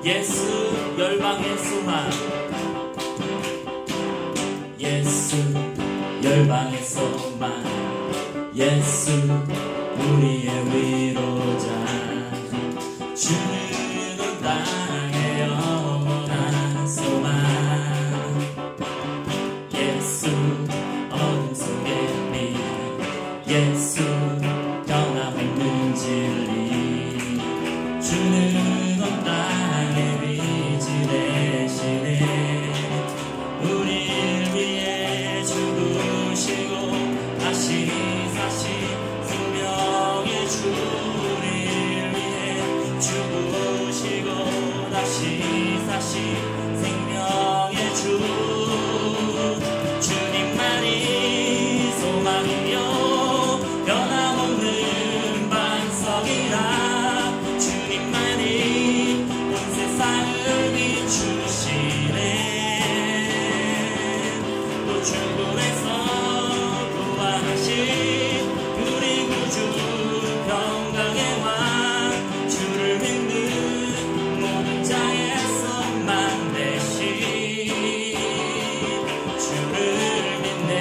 예수 열방의 소망, 예수 열방의 소망, 예수 우리의 위로자, 주는 땅의 영원한 소망, 예수 어둠 속의 빛, 예수 변함없는 진리, 주는 온 땅의 빛이 되시네. 우릴 위해 죽으시고 다시 사신 생명의 주, 우릴 위해 죽으시고 다시 사신 생명의 주, 주님만이 소망이며 변함없는 반석이라, 주님만이 온 세상을 비추시네. 또 죽음에서 부활하신 우리 구주 평강의 왕, 주를 믿는 모든 자의 소망 되신 주를 믿네.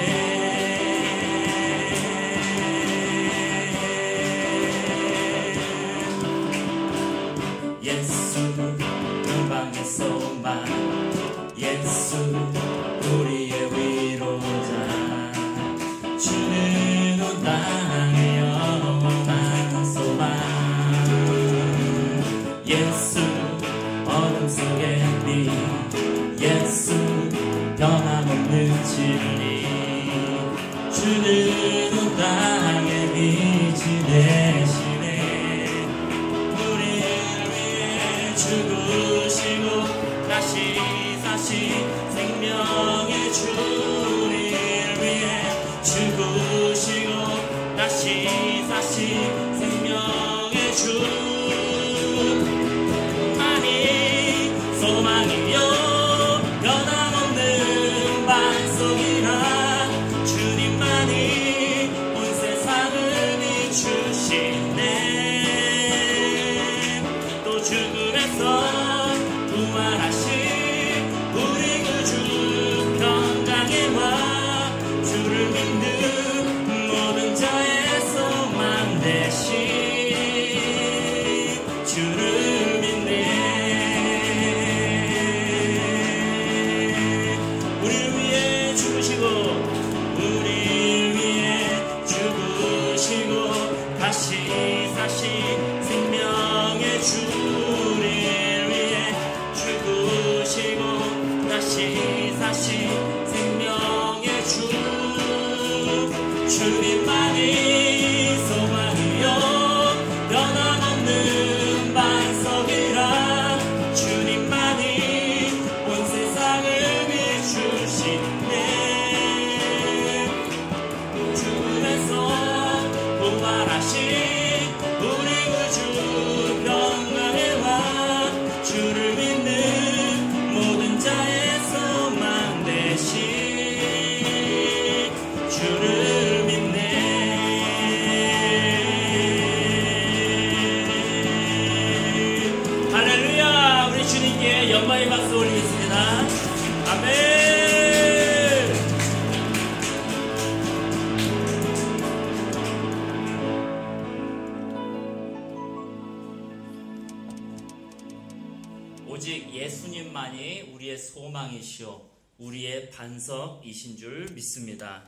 예수 열방의 소망, 예수 우리의 위로자, 비치니 주는 온 땅에 빛이 되시네. 우리를 위해 죽으시고 다시 사신 생명의 주, 우리를 위해 죽으시고 다시 사신 생명의 주, 아니 소망이요 변함없는 반석이라 주님만이 온 세상을 비추시네. 또 죽음에서 부활하신 우리 구주 평강의 왕, 주를 믿는 모든 자의 소망 되신 주를 믿네. 우리를 위해 죽으시고 우리를 위해 죽으시고 다시 사신 생명의 주, 우리를 위해 죽으시고 다시 사신 생명의 주, 주님만이 소망이요 변함없는 반석이라 주님만이 온 세상을 비추시네. 죽음에서 부활하신 우리 구주 평강의 왕, 주를 믿는 모든 자의 소망 되신 주를 믿네. 할렐루야. 우리 주님께 영광의 박수 올리겠습니다. 아멘. 오직 예수님만이 우리의 소망이시오 우리의 반석이신 줄 믿습니다.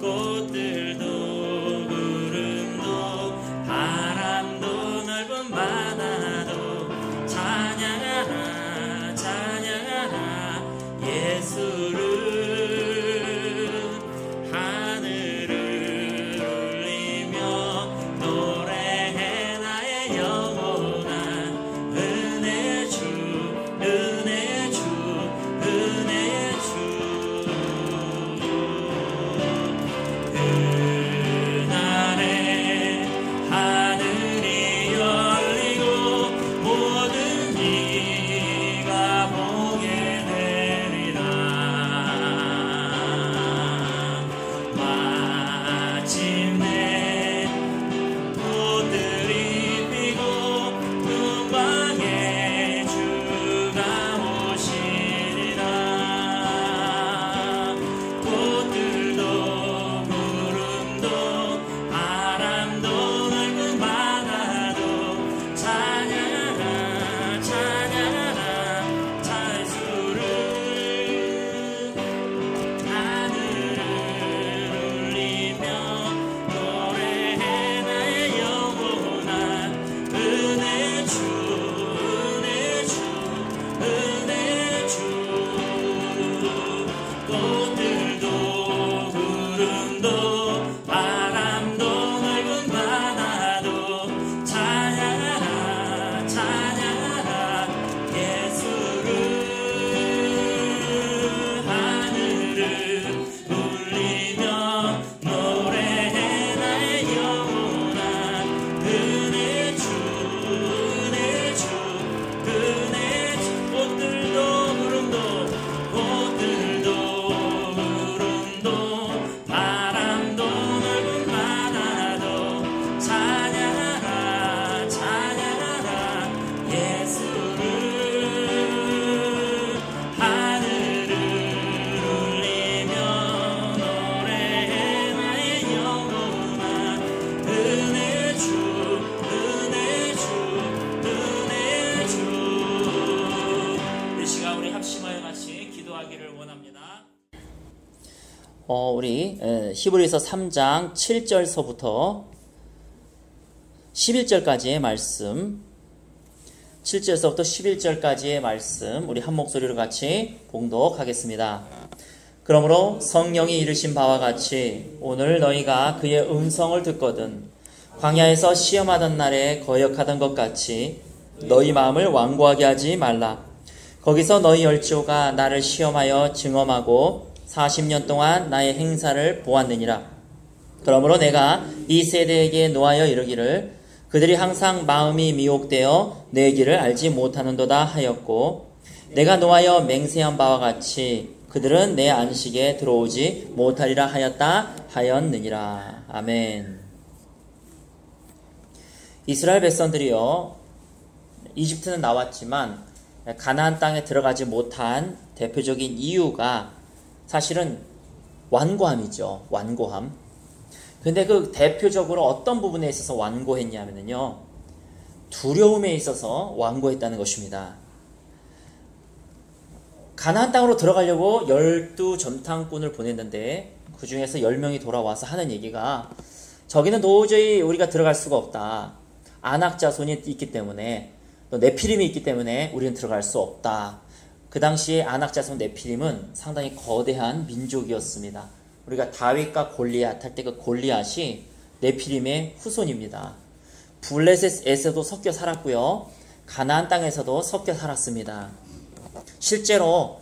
꽃들도 구름도 바람도 넓은 바다 마침내 꽃들이 피고 눈방에 주가 오시리라. 꽃들도 구름도 바람도 넓은 바다도 찬양하라 찬양하라 찬수를 하늘을 울리며 노래해 나의 영원한 은혜 주 은혜 주 은혜 주. 꽃들도 구름도 바람도 넓은 바다도 찬양하라 찬양하라 예수를. 하늘을 울리며 노래해 나의 영원한 은혜 주 은혜 주 은혜 주. 꽃들도 구름도 꽃들도 구름도 바람도 넓은 바다도 찬양하라 찬양하라 예수를. 하늘을 울리며 노래해 나의 영원한 은혜 주 은혜 주 은혜 주. 이 시간 우리 합심하여 같이 기도하기를 원합니다. 우리 히브리서 3장 7절서부터 11절까지의 말씀, 7절서부터 11절까지의 말씀 우리 한 목소리로 같이 봉독하겠습니다. 그러므로 성령이 이르신 바와 같이 오늘 너희가 그의 음성을 듣거든 광야에서 시험하던 날에 거역하던 것 같이 너희 마음을 완고하게 하지 말라. 거기서 너희 열조가 나를 시험하여 증언하고 40년 동안 나의 행사를 보았느니라. 그러므로 내가 이 세대에게 노하여 이르기를 그들이 항상 마음이 미혹되어 내 길을 알지 못하는도다 하였고 내가 노하여 맹세한 바와 같이 그들은 내 안식에 들어오지 못하리라 하였다 하였느니라. 아멘. 이스라엘 백성들이요, 이집트는 나왔지만 가나안 땅에 들어가지 못한 대표적인 이유가 사실은 완고함이죠. 완고함. 근데 그 대표적으로 어떤 부분에 있어서 완고했냐면요, 두려움에 있어서 완고했다는 것입니다. 가나안 땅으로 들어가려고 12전탐꾼을 보냈는데 그 중에서 10명이 돌아와서 하는 얘기가 저기는 도저히 우리가 들어갈 수가 없다. 아낙 자손이 있기 때문에, 또 네피림이 있기 때문에 우리는 들어갈 수 없다. 그 당시에 아낙 자손 네피림은 상당히 거대한 민족이었습니다. 우리가 다윗과 골리앗 할 때 그 골리앗이 네피림의 후손입니다. 블레셋에서도 섞여 살았고요, 가나안 땅에서도 섞여 살았습니다. 실제로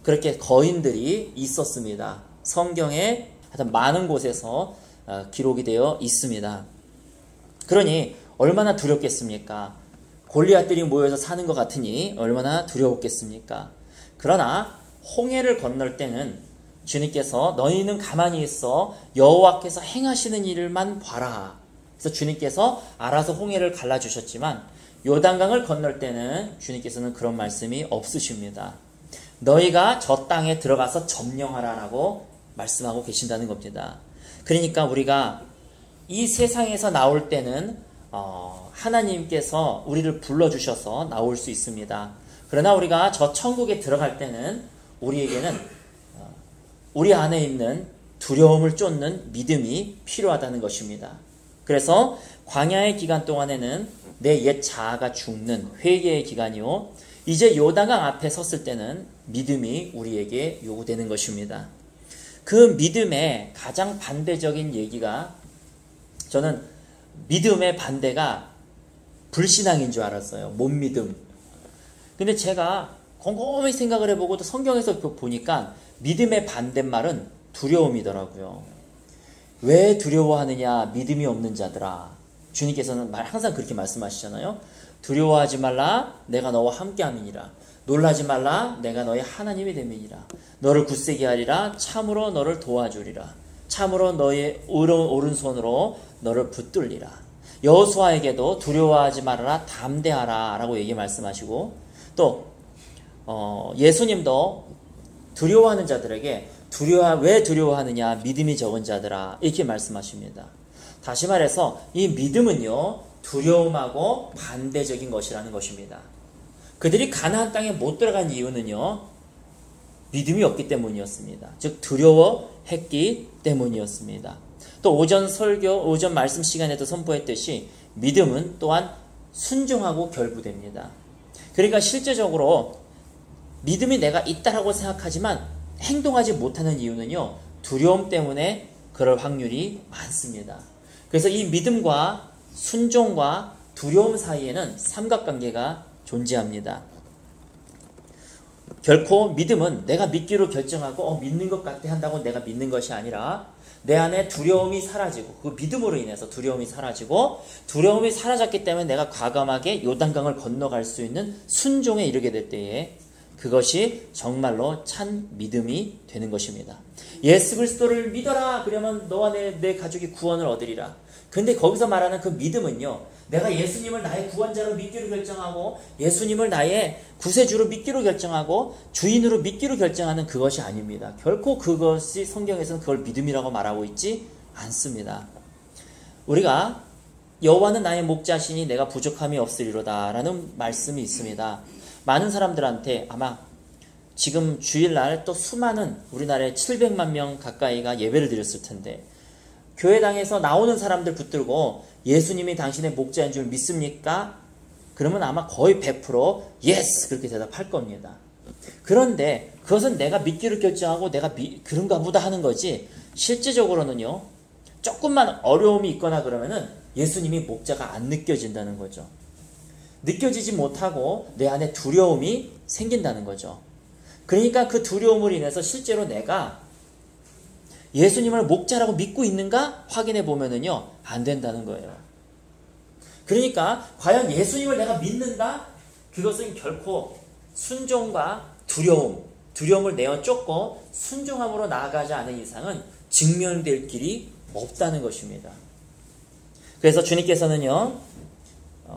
그렇게 거인들이 있었습니다. 성경에 하여튼 많은 곳에서 기록이 되어 있습니다. 그러니 얼마나 두렵겠습니까? 골리앗들이 모여서 사는 것 같으니 얼마나 두려웠겠습니까? 그러나 홍해를 건널 때는 주님께서 너희는 가만히 있어 여호와께서 행하시는 일만 봐라. 그래서 주님께서 알아서 홍해를 갈라주셨지만 요단강을 건널 때는 주님께서는 그런 말씀이 없으십니다. 너희가 저 땅에 들어가서 점령하라라고 말씀하고 계신다는 겁니다. 그러니까 우리가 이 세상에서 나올 때는 하나님께서 우리를 불러주셔서 나올 수 있습니다. 그러나 우리가 저 천국에 들어갈 때는 우리에게는 우리 안에 있는 두려움을 쫓는 믿음이 필요하다는 것입니다. 그래서 광야의 기간 동안에는 내 옛 자아가 죽는 회개의 기간이요, 이제 요단강 앞에 섰을 때는 믿음이 우리에게 요구되는 것입니다. 그 믿음의 가장 반대적인 얘기가, 저는 믿음의 반대가 불신앙인 줄 알았어요. 못 믿음. 근데 제가 곰곰이 생각을 해보고 또 성경에서 보니까 믿음의 반대말은 두려움이더라고요. 왜 두려워하느냐? 믿음이 없는 자들아. 주님께서는 항상 그렇게 말씀하시잖아요. 두려워하지 말라, 내가 너와 함께함이니라. 놀라지 말라, 내가 너의 하나님이 됨이니라. 너를 굳세게 하리라, 참으로 너를 도와주리라. 참으로 너의 의로운 오른손으로 너를 붙들리라. 여호수아에게도 두려워하지 말아라, 담대하라 라고 얘기 말씀하시고, 또 예수님도 두려워하는 자들에게 왜 두려워하느냐, 믿음이 적은 자들아, 이렇게 말씀하십니다. 다시 말해서 이 믿음은요, 두려움하고 반대적인 것이라는 것입니다. 그들이 가나안 땅에 못 들어간 이유는요, 믿음이 없기 때문이었습니다. 즉 두려워했기 때문이었습니다. 또 오전 말씀 시간에도 선포했듯이 믿음은 또한 순종하고 결부됩니다. 그러니까 실제적으로 믿음이 내가 있다라고 생각하지만 행동하지 못하는 이유는요, 두려움 때문에 그럴 확률이 많습니다. 그래서 이 믿음과 순종과 두려움 사이에는 삼각관계가 존재합니다. 결코 믿음은 내가 믿기로 결정하고 믿는 것 같아 한다고 내가 믿는 것이 아니라 내 안에 두려움이 사라지고, 그 믿음으로 인해서 두려움이 사라지고, 두려움이 사라졌기 때문에 내가 과감하게 요단강을 건너갈 수 있는 순종에 이르게 될 때에 그것이 정말로 참 믿음이 되는 것입니다. 예수 그리스도를 믿어라 그러면 너와 내 가족이 구원을 얻으리라. 근데 거기서 말하는 그 믿음은요, 내가 예수님을 나의 구원자로 믿기로 결정하고 예수님을 나의 구세주로 믿기로 결정하고 주인으로 믿기로 결정하는 그것이 아닙니다. 결코 그것이 성경에서는 그걸 믿음이라고 말하고 있지 않습니다. 우리가 여호와는 나의 목자시니 내가 부족함이 없으리로다 라는 말씀이 있습니다. 많은 사람들한테 아마 지금 주일날 또 수많은 우리나라에 700만 명 가까이가 예배를 드렸을 텐데, 교회당에서 나오는 사람들 붙들고 예수님이 당신의 목자인 줄 믿습니까? 그러면 아마 거의 100% yes 그렇게 대답할 겁니다. 그런데 그것은 내가 믿기로 결정하고 내가 그런가 보다 하는 거지, 실제적으로는요, 조금만 어려움이 있거나 그러면은 예수님이 목자가 안 느껴진다는 거죠. 느껴지지 못하고 내 안에 두려움이 생긴다는 거죠. 그러니까 그 두려움으로 인해서 실제로 내가 예수님을 목자라고 믿고 있는가 확인해 보면은요, 안 된다는 거예요. 그러니까 과연 예수님을 내가 믿는가? 그것은 결코 순종과 두려움을 내어 쫓고 순종함으로 나아가지 않은 이상은 증명될 길이 없다는 것입니다. 그래서 주님께서는요,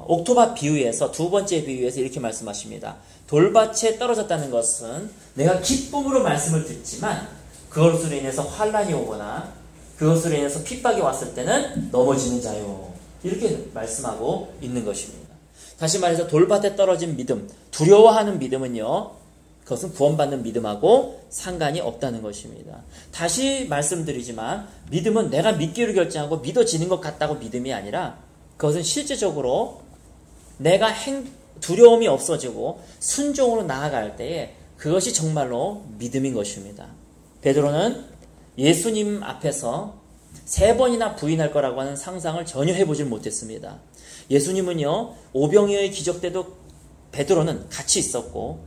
옥토밭 비유에서 두 번째 비유에서 이렇게 말씀하십니다. 돌밭에 떨어졌다는 것은 내가 기쁨으로 말씀을 듣지만 그것으로 인해서 환란이 오거나 그것으로 인해서 핍박이 왔을 때는 넘어지는 자요, 이렇게 말씀하고 있는 것입니다. 다시 말해서 돌밭에 떨어진 믿음, 두려워하는 믿음은요, 그것은 구원받는 믿음하고 상관이 없다는 것입니다. 다시 말씀드리지만 믿음은 내가 믿기로 결정하고 믿어지는 것 같다고 믿음이 아니라 그것은 실제적으로 내가 두려움이 없어지고 순종으로 나아갈 때에 그것이 정말로 믿음인 것입니다. 베드로는 예수님 앞에서 3번이나 부인할 거라고 하는 상상을 전혀 해보질 못했습니다. 예수님은요, 오병이어의 기적 때도 베드로는 같이 있었고,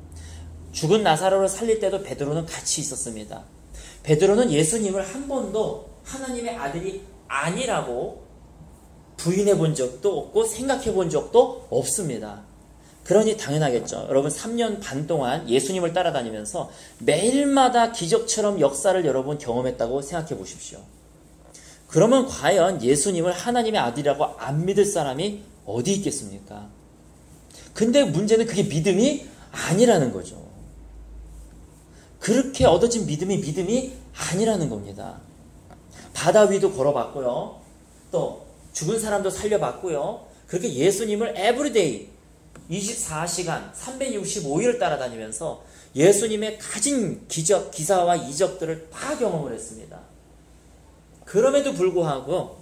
죽은 나사로를 살릴 때도 베드로는 같이 있었습니다. 베드로는 예수님을 한 번도 하나님의 아들이 아니라고 부인해 본 적도 없고 생각해 본 적도 없습니다. 그러니 당연하겠죠. 여러분 3년 반 동안 예수님을 따라다니면서 매일마다 기적처럼 역사를 여러분 경험했다고 생각해 보십시오. 그러면 과연 예수님을 하나님의 아들이라고 안 믿을 사람이 어디 있겠습니까? 근데 문제는 그게 믿음이 아니라는 거죠. 그렇게 얻어진 믿음이 아니라는 겁니다. 바다 위도 걸어봤고요. 또 죽은 사람도 살려봤고요. 그렇게 예수님을 에브리데이 24시간 365일 따라다니면서 예수님의 가진 기적, 기사와 이적들을 다 경험을 했습니다. 그럼에도 불구하고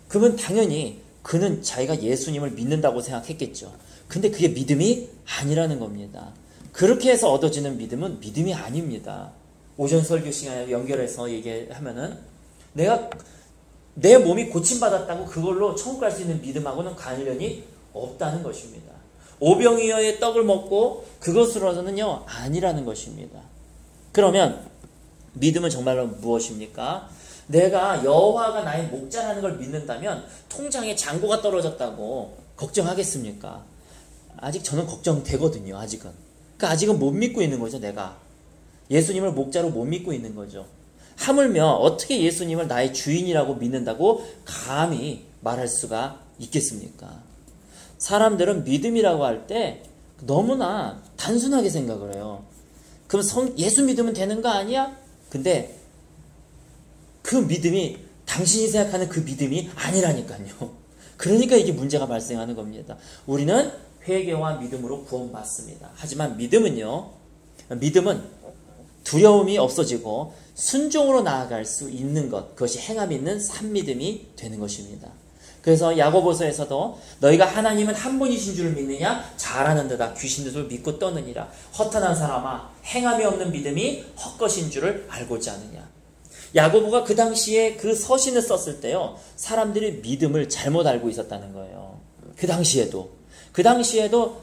그러면 당연히 그는 자기가 예수님을 믿는다고 생각했겠죠. 근데 그게 믿음이 아니라는 겁니다. 그렇게 해서 얻어지는 믿음은 믿음이 아닙니다. 오전 설교 시간에 연결해서 얘기하면은 내가 내 몸이 고침받았다고 그걸로 천국 갈 수 있는 믿음하고는 관련이 없다는 것입니다. 오병이어의 떡을 먹고 그것으로는요 아니라는 것입니다. 그러면 믿음은 정말로 무엇입니까? 내가 여호와가 나의 목자라는 걸 믿는다면 통장에 잔고가 떨어졌다고 걱정하겠습니까? 아직 저는 걱정되거든요. 아직은. 그러니까 아직은 못 믿고 있는 거죠. 내가 예수님을 목자로 못 믿고 있는 거죠. 하물며 어떻게 예수님을 나의 주인이라고 믿는다고 감히 말할 수가 있겠습니까? 사람들은 믿음이라고 할 때 너무나 단순하게 생각을 해요. 그럼 예수 믿으면 되는 거 아니야? 근데 그 믿음이 당신이 생각하는 그 믿음이 아니라니까요. 그러니까 이게 문제가 발생하는 겁니다. 우리는 회개와 믿음으로 구원받습니다. 하지만 믿음은 두려움이 없어지고 순종으로 나아갈 수 있는 것, 그것이 행함 있는 산믿음이 되는 것입니다. 그래서 야고보서에서도 너희가 하나님은 한 분이신 줄 믿느냐? 잘하는 데다 귀신들을 믿고 떠느니라. 허탄한 사람아, 행함이 없는 믿음이 헛것인 줄을 알고자 하느냐. 야고보가 그 당시에 그 서신을 썼을 때요, 사람들이 믿음을 잘못 알고 있었다는 거예요. 그 당시에도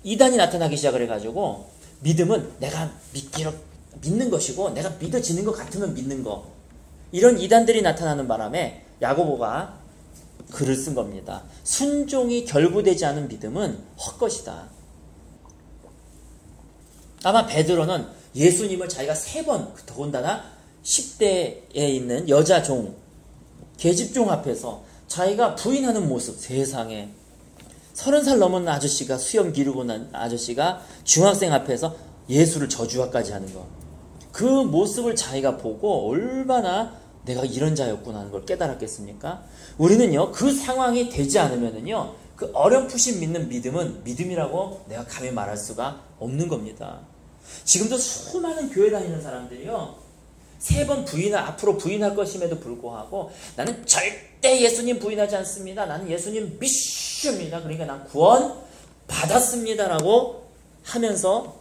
이단이 나타나기 시작을 해가지고 믿음은 내가 믿는 것이고 내가 믿어지는 것 같으면 믿는 거, 이런 이단들이 나타나는 바람에 야고보가 글을 쓴 겁니다. 순종이 결부되지 않은 믿음은 헛것이다. 아마 베드로는 예수님을 자기가 3번, 더군다나 10대에 있는 여자 종, 계집종 앞에서 자기가 부인하는 모습, 세상에 30살 넘은 아저씨가, 수염 기르고 난 아저씨가 중학생 앞에서 예수를 저주화까지 하는 거, 그 모습을 자기가 보고 얼마나 내가 이런 자였구나 하는 걸 깨달았겠습니까? 우리는요, 그 상황이 되지 않으면은요, 그 어렴풋이 믿는 믿음은 믿음이라고 내가 감히 말할 수가 없는 겁니다. 지금도 수많은 교회 다니는 사람들이요, 3번 앞으로 부인할 것임에도 불구하고 나는 절대 예수님 부인하지 않습니다. 나는 예수님 믿습니다. 그러니까 난 구원 받았습니다. 라고 하면서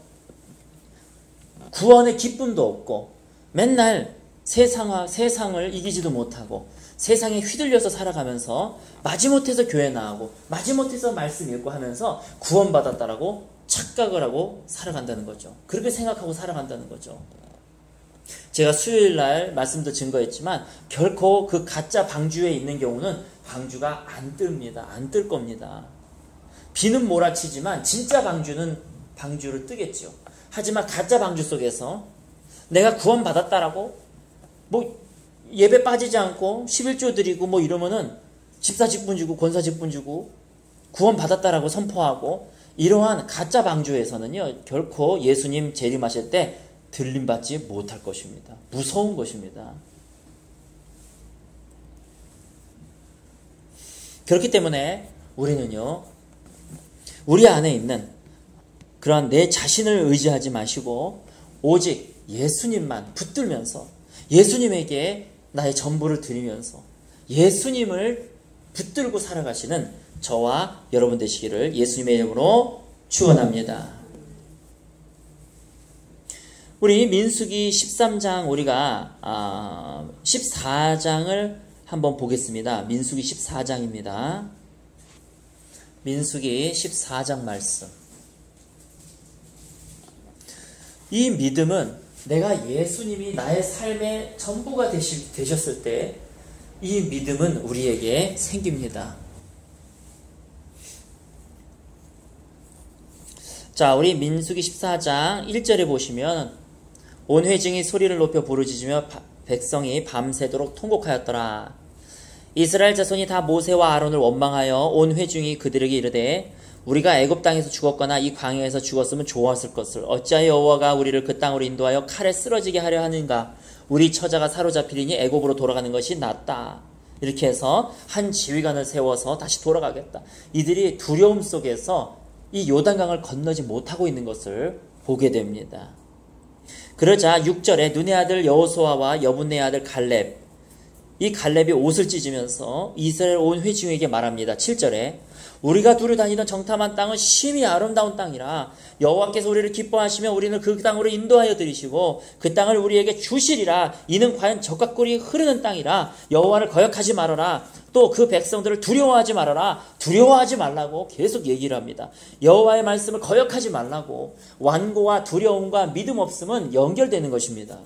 구원의 기쁨도 없고 맨날 세상을 이기지도 못하고 세상에 휘둘려서 살아가면서 마지못해서 교회 나가고 마지못해서 말씀 읽고 하면서 구원받았다라고 착각을 하고 살아간다는 거죠. 그렇게 생각하고 살아간다는 거죠. 제가 수요일날 말씀도 증거했지만 결코 그 가짜 방주에 있는 경우는 방주가 안 뜹니다. 안 뜰 겁니다. 비는 몰아치지만 진짜 방주를 뜨겠죠. 하지만 가짜 방주 속에서 내가 구원받았다라고 예배 빠지지 않고 11조 드리고 이러면은 집사 직분 주고 권사 직분 주고 구원받았다라고 선포하고, 이러한 가짜 방주에서는요, 결코 예수님 재림하실 때 들림받지 못할 것입니다. 무서운 것입니다. 그렇기 때문에 우리는요, 우리 안에 있는 그러한 내 자신을 의지하지 마시고 오직 예수님만 붙들면서 예수님에게 나의 전부를 드리면서 예수님을 붙들고 살아가시는 저와 여러분 되시기를 예수님의 이름으로 축원합니다. 우리 민수기 13장, 우리가 14장을 한번 보겠습니다. 민수기 14장입니다. 민수기 14장 말씀. 이 믿음은 내가 예수님이 나의 삶의 전부가 되셨을 때 이 믿음은 우리에게 생깁니다. 자, 우리 민수기 14장 1절에 보시면 온 회중이 소리를 높여 부르짖으며 백성이 밤새도록 통곡하였더라. 이스라엘 자손이 다 모세와 아론을 원망하여 온 회중이 그들에게 이르되 우리가 애굽 땅에서 죽었거나 이 광야에서 죽었으면 좋았을 것을 어찌하여 여호와가 우리를 그 땅으로 인도하여 칼에 쓰러지게 하려 하는가? 우리 처자가 사로잡히리니 애굽으로 돌아가는 것이 낫다. 이렇게 해서 한 지휘관을 세워서 다시 돌아가겠다. 이들이 두려움 속에서 이 요단강을 건너지 못하고 있는 것을 보게 됩니다. 그러자 6절에 눈의 아들 여호수아와 여분의 아들 갈렙, 이 갈렙이 옷을 찢으면서 이스라엘 온 회중에게 말합니다. 7절에 우리가 두루 다니던 정탐한 땅은 심히 아름다운 땅이라 여호와께서 우리를 기뻐하시며 우리는 그 땅으로 인도하여 들이시고 그 땅을 우리에게 주시리라. 이는 과연 젖과 꿀이 흐르는 땅이라 여호와를 거역하지 말아라. 또 그 백성들을 두려워하지 말아라. 두려워하지 말라고 계속 얘기를 합니다. 여호와의 말씀을 거역하지 말라고. 완고와 두려움과 믿음 없음은 연결되는 것입니다.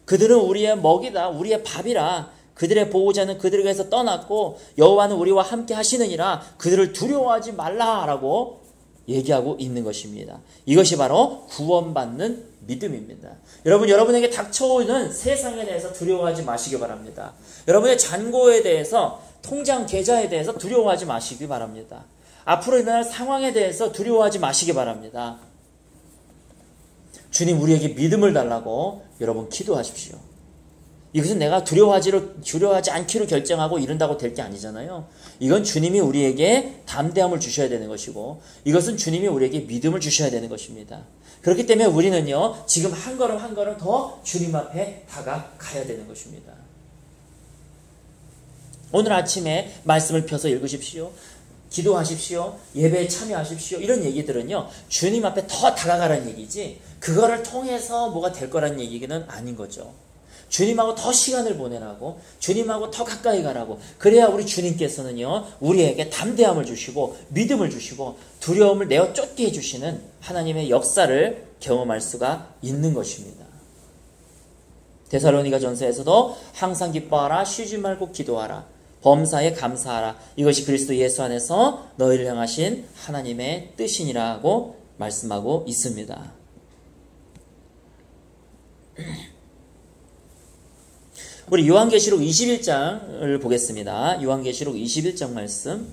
그들은 우리의 먹이다, 우리의 밥이라. 그들의 보호자는 그들에게서 떠났고 여호와는 우리와 함께 하시느니라. 그들을 두려워하지 말라라고 얘기하고 있는 것입니다. 이것이 바로 구원받는 믿음입니다. 여러분, 여러분에게 닥쳐오는 세상에 대해서 두려워하지 마시기 바랍니다. 여러분의 잔고에 대해서, 통장 계좌에 대해서 두려워하지 마시기 바랍니다. 앞으로 일어날 상황에 대해서 두려워하지 마시기 바랍니다. 주님, 우리에게 믿음을 달라고 여러분 기도하십시오. 이것은 내가 두려워하지 않기로 결정하고 이른다고 될 게 아니잖아요. 이건 주님이 우리에게 담대함을 주셔야 되는 것이고, 이것은 주님이 우리에게 믿음을 주셔야 되는 것입니다. 그렇기 때문에 우리는요, 지금 한 걸음 한 걸음 더 주님 앞에 다가가야 되는 것입니다. 오늘 아침에 말씀을 펴서 읽으십시오. 기도하십시오. 예배에 참여하십시오. 이런 얘기들은요, 주님 앞에 더 다가가라는 얘기지, 그거를 통해서 뭐가 될 거라는 얘기는 아닌 거죠. 주님하고 더 시간을 보내라고, 주님하고 더 가까이 가라고, 그래야 우리 주님께서는요, 우리에게 담대함을 주시고 믿음을 주시고 두려움을 내어 쫓게 해주시는 하나님의 역사를 경험할 수가 있는 것입니다. 데살로니가 전서에서도 항상 기뻐하라, 쉬지 말고 기도하라, 범사에 감사하라, 이것이 그리스도 예수 안에서 너희를 향하신 하나님의 뜻이니라고 말씀하고 있습니다. 우리 요한계시록 21장을 보겠습니다. 요한계시록 21장 말씀.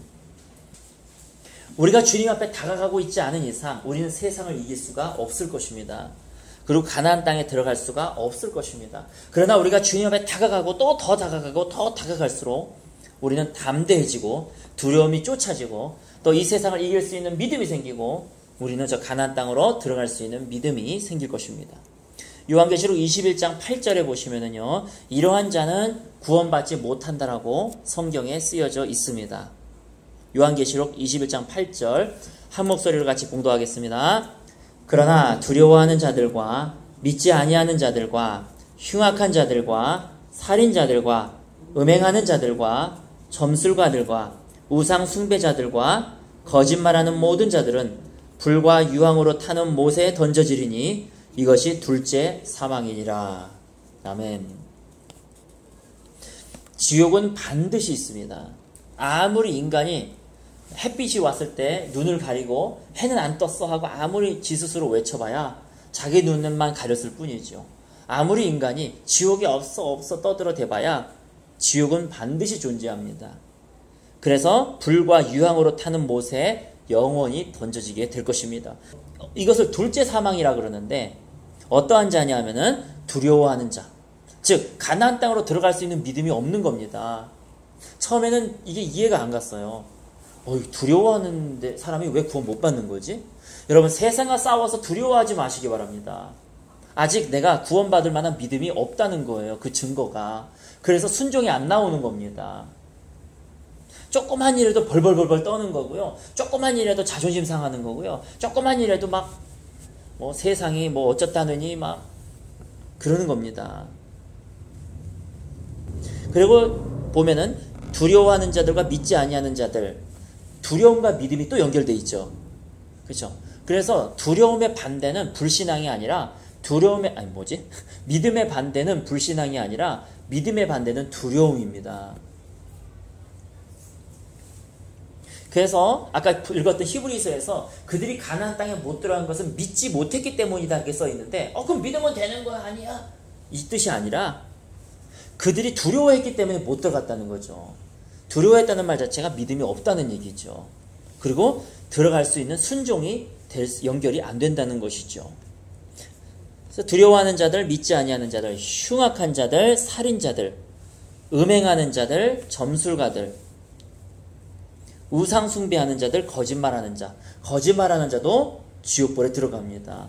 우리가 주님 앞에 다가가고 있지 않은 이상 우리는 세상을 이길 수가 없을 것입니다. 그리고 가나안 땅에 들어갈 수가 없을 것입니다. 그러나 우리가 주님 앞에 다가가고 또 더 다가가고 더 다가갈수록 우리는 담대해지고 두려움이 쫓아지고 또 이 세상을 이길 수 있는 믿음이 생기고 우리는 저 가나안 땅으로 들어갈 수 있는 믿음이 생길 것입니다. 요한계시록 21장 8절에 보시면은요, 이러한 자는 구원받지 못한다라고 성경에 쓰여져 있습니다. 요한계시록 21장 8절 한 목소리로 같이 봉독하겠습니다. 그러나 두려워하는 자들과 믿지 아니하는 자들과 흉악한 자들과 살인자들과 음행하는 자들과 점술가들과 우상 숭배자들과 거짓말하는 모든 자들은 불과 유황으로 타는 못에 던져지리니 이것이 둘째 사망이니라. 아멘. 지옥은 반드시 있습니다. 아무리 인간이 햇빛이 왔을 때 눈을 가리고 해는 안 떴어 하고 아무리 지 스스로 외쳐봐야 자기 눈만 가렸을 뿐이죠. 아무리 인간이 지옥이 없어 떠들어 대봐야 지옥은 반드시 존재합니다. 그래서 불과 유황으로 타는 못에 영원히 던져지게 될 것입니다. 이것을 둘째 사망이라 그러는데 어떠한 자냐 하면은 두려워하는 자, 즉 가나안 땅으로 들어갈 수 있는 믿음이 없는 겁니다. 처음에는 이게 이해가 안 갔어요. 두려워하는 사람이 왜 구원 못 받는 거지? 여러분, 세상과 싸워서 두려워하지 마시기 바랍니다. 아직 내가 구원받을 만한 믿음이 없다는 거예요. 그 증거가. 그래서 순종이 안 나오는 겁니다. 조그만 일에도 벌벌벌 떠는 거고요. 조그만 일에도 자존심 상하는 거고요. 조그만 일에도 막 세상이 어쩌다느니 막 그러는 겁니다. 그리고 보면은 두려워하는 자들과 믿지 아니하는 자들, 두려움과 믿음이 또 연결돼 있죠. 그렇죠? 그래서 두려움의 반대는 불신앙이 아니라 믿음의 반대는 불신앙이 아니라 믿음의 반대는 두려움입니다. 그래서 아까 읽었던 히브리서에서 그들이 가나안 땅에 못 들어간 것은 믿지 못했기 때문이다 이렇게 써 있는데 그럼 믿으면 되는 거야? 아니야. 이 뜻이 아니라 그들이 두려워했기 때문에 못 들어갔다는 거죠. 두려워했다는 말 자체가 믿음이 없다는 얘기죠. 그리고 들어갈 수 있는 순종이 연결이 안 된다는 것이죠. 그래서 두려워하는 자들, 믿지 아니하는 자들, 흉악한 자들, 살인자들, 음행하는 자들, 점술가들, 우상 숭배하는 자들, 거짓말하는 자. 거짓말하는 자도 지옥불에 들어갑니다.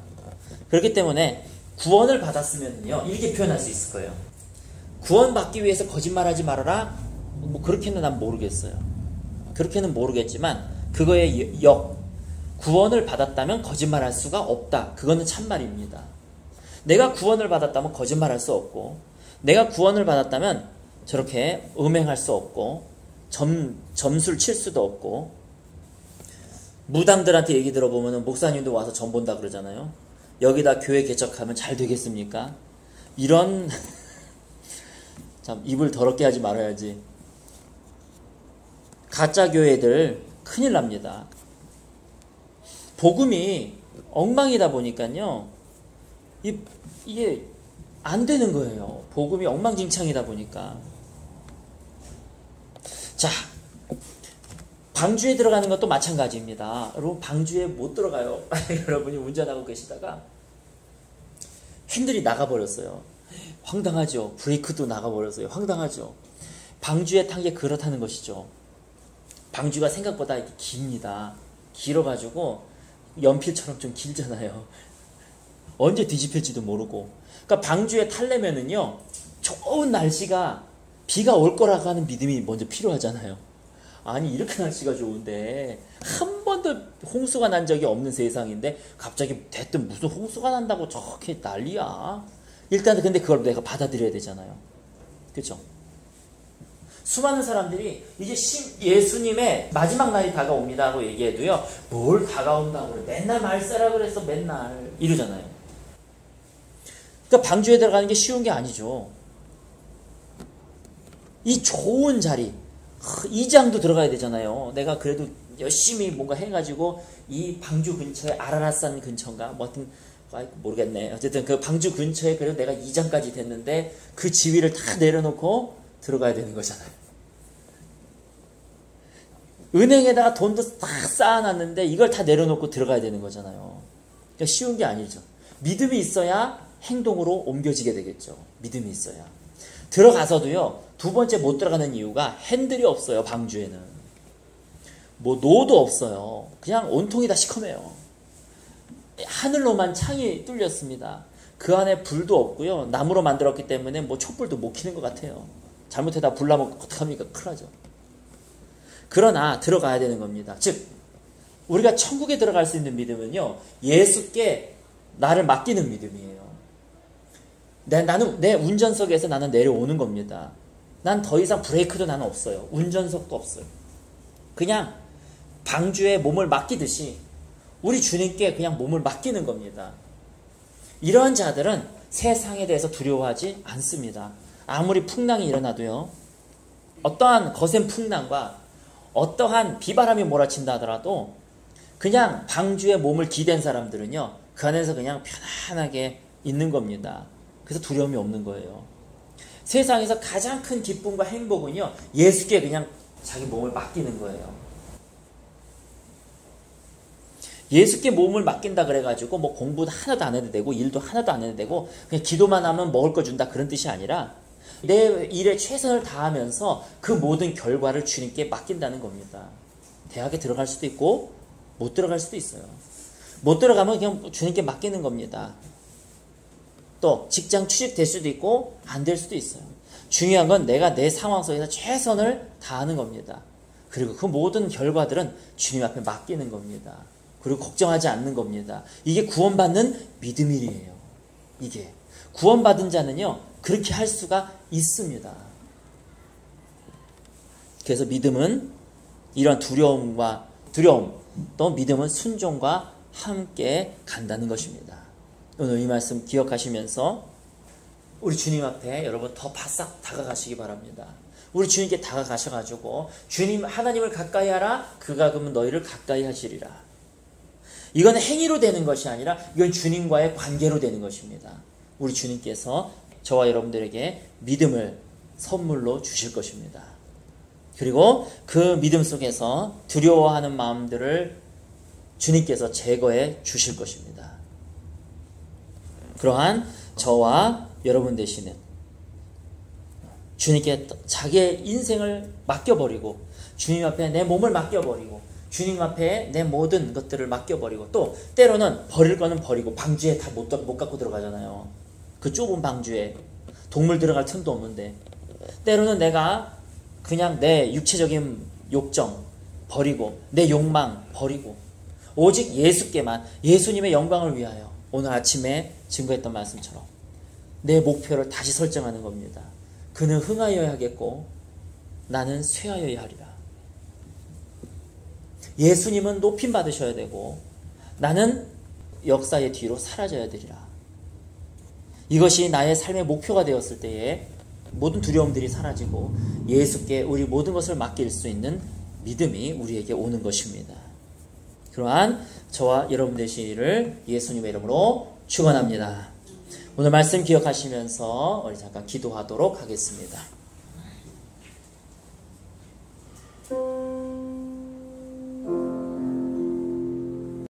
그렇기 때문에 구원을 받았으면요, 이렇게 표현할 수 있을 거예요. 구원받기 위해서 거짓말하지 말아라. 그렇게는 난 모르겠어요. 그렇게는 모르겠지만 그거의 구원을 받았다면 거짓말할 수가 없다. 그거는 참말입니다. 내가 구원을 받았다면 거짓말할 수 없고, 내가 구원을 받았다면 저렇게 음행할 수 없고, 점술 칠 수도 없고, 무당들한테 얘기 들어보면 목사님도 와서 점 본다 그러잖아요. 여기다 교회 개척하면 잘 되겠습니까? 이런 참 입을 더럽게 하지 말아야지. 가짜 교회들 큰일 납니다. 복음이 엉망이다 보니까요. 이게 안 되는 거예요. 복음이 엉망진창이다 보니까. 자, 방주에 들어가는 것도 마찬가지입니다. 여러분, 방주에 못 들어가요. 여러분이 운전하고 계시다가 핸들이 나가버렸어요. 황당하죠. 브레이크도 나가버렸어요. 황당하죠. 방주에 탄 게 그렇다는 것이죠. 방주가 생각보다 이렇게 깁니다. 길어가지고 연필처럼 좀 길잖아요. 언제 뒤집힐지도 모르고. 그러니까 방주에 타려면은요, 좋은 날씨가 비가 올 거라고 하는 믿음이 먼저 필요하잖아요. 아니, 이렇게 날씨가 좋은데 한 번도 홍수가 난 적이 없는 세상인데 갑자기 대뜸 무슨 홍수가 난다고 저렇게 난리야. 일단은 근데 그걸 내가 받아들여야 되잖아요. 그렇죠? 수많은 사람들이 이제 예수님의 마지막 날이 다가옵니다고 얘기해도요, 뭘 다가온다고 그래, 맨날 말세라 그랬어, 맨날 이러잖아요. 그러니까 방주에 들어가는 게 쉬운 게 아니죠. 이 좋은 자리, 이장도 들어가야 되잖아요. 내가 그래도 열심히 뭔가 해가지고 이 방주 근처에 아라라산 근처인가 뭐 하여튼 모르겠네. 어쨌든 그 방주 근처에 그래도 내가 이장까지 됐는데 그 지위를 다 내려놓고 들어가야 되는 거잖아요. 은행에다가 돈도 딱 쌓아놨는데 이걸 다 내려놓고 들어가야 되는 거잖아요. 그러니까 쉬운 게 아니죠. 믿음이 있어야 행동으로 옮겨지게 되겠죠. 믿음이 있어야. 들어가서도요, 두 번째 못 들어가는 이유가 핸들이 없어요. 방주에는 뭐 노도 없어요. 그냥 온통이 다 시커매요. 하늘로만 창이 뚫렸습니다. 그 안에 불도 없고요, 나무로 만들었기 때문에 뭐 촛불도 못 켜는 것 같아요. 잘못해다 불 나면 어떡합니까? 큰일 나죠. 그러나 들어가야 되는 겁니다. 즉 우리가 천국에 들어갈 수 있는 믿음은요, 예수께 나를 맡기는 믿음이에요. 나는 내 운전석에서 나는 내려오는 겁니다. 난 더 이상 브레이크도 나는 없어요. 운전석도 없어요. 그냥 방주에 몸을 맡기듯이 우리 주님께 그냥 몸을 맡기는 겁니다. 이러한 자들은 세상에 대해서 두려워하지 않습니다. 아무리 풍랑이 일어나도요, 어떠한 거센 풍랑과 어떠한 비바람이 몰아친다 하더라도 그냥 방주에 몸을 기댄 사람들은요, 그 안에서 그냥 편안하게 있는 겁니다. 그래서 두려움이 없는 거예요. 세상에서 가장 큰 기쁨과 행복은요, 예수께 그냥 자기 몸을 맡기는 거예요. 예수께 몸을 맡긴다 그래가지고 뭐 공부도 하나도 안 해도 되고 일도 하나도 안 해도 되고 그냥 기도만 하면 먹을 거 준다 그런 뜻이 아니라 내 일에 최선을 다하면서 그 모든 결과를 주님께 맡긴다는 겁니다. 대학에 들어갈 수도 있고 못 들어갈 수도 있어요. 못 들어가면 그냥 주님께 맡기는 겁니다. 또 직장 취직될 수도 있고 안 될 수도 있어요. 중요한 건 내가 내 상황 속에서 최선을 다하는 겁니다. 그리고 그 모든 결과들은 주님 앞에 맡기는 겁니다. 그리고 걱정하지 않는 겁니다. 이게 구원받는 믿음이에요. 이게 구원받은 자는요, 그렇게 할 수가 있습니다. 그래서 믿음은 이런 두려움, 또 믿음은 순종과 함께 간다는 것입니다. 오늘 이 말씀 기억하시면서 우리 주님 앞에 여러분 더 바싹 다가가시기 바랍니다. 우리 주님께 다가가셔가지고 주님 하나님을 가까이 하라, 그가 그러면 너희를 가까이 하시리라. 이건 행위로 되는 것이 아니라 이건 주님과의 관계로 되는 것입니다. 우리 주님께서 저와 여러분들에게 믿음을 선물로 주실 것입니다. 그리고 그 믿음 속에서 두려워하는 마음들을 주님께서 제거해 주실 것입니다. 그러한 저와 여러분 되시는 주님께 자기의 인생을 맡겨버리고 주님 앞에 내 몸을 맡겨버리고 주님 앞에 내 모든 것들을 맡겨버리고 또 때로는 버릴 거는 버리고 방주에 다 못 갖고 들어가잖아요. 그 좁은 방주에 동물 들어갈 틈도 없는데 때로는 내가 그냥 내 육체적인 욕정 버리고 내 욕망 버리고 오직 예수께만, 예수님의 영광을 위하여 오늘 아침에 증거했던 말씀처럼 내 목표를 다시 설정하는 겁니다. 그는 흥하여야 하겠고 나는 쇠하여야 하리라. 예수님은 높임 받으셔야 되고 나는 역사의 뒤로 사라져야 되리라. 이것이 나의 삶의 목표가 되었을 때에 모든 두려움들이 사라지고 예수께 우리 모든 것을 맡길 수 있는 믿음이 우리에게 오는 것입니다. 그러한 저와 여러분 되시기를 예수님의 이름으로 축원합니다. 오늘 말씀 기억하시면서 우리 잠깐 기도하도록 하겠습니다.